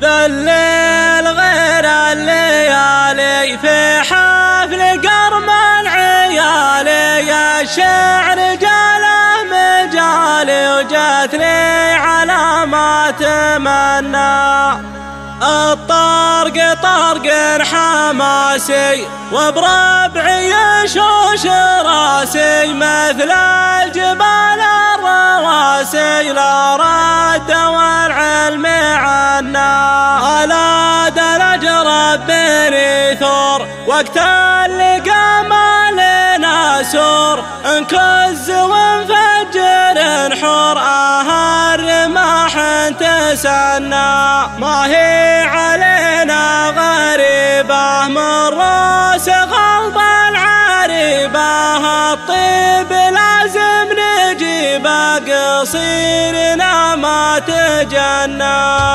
ذا الليل غير الليالي في حفل قرم العيالي، يا شعر جاله مجالي وجات لي على ما تمنى. الطرق طرق حماسي وبربعي يشوش راسي، مثل الجبال الرواسي لا رد والعلم عنا. ألا دلج ربني ثور وقت اللي قام لنا سور، انكز وانفجر نحور الرماح تسنى. ما هي علينا غريبة من راس غلب العريبة، الطيب لازم نجيبه قصيرنا ما تجنى.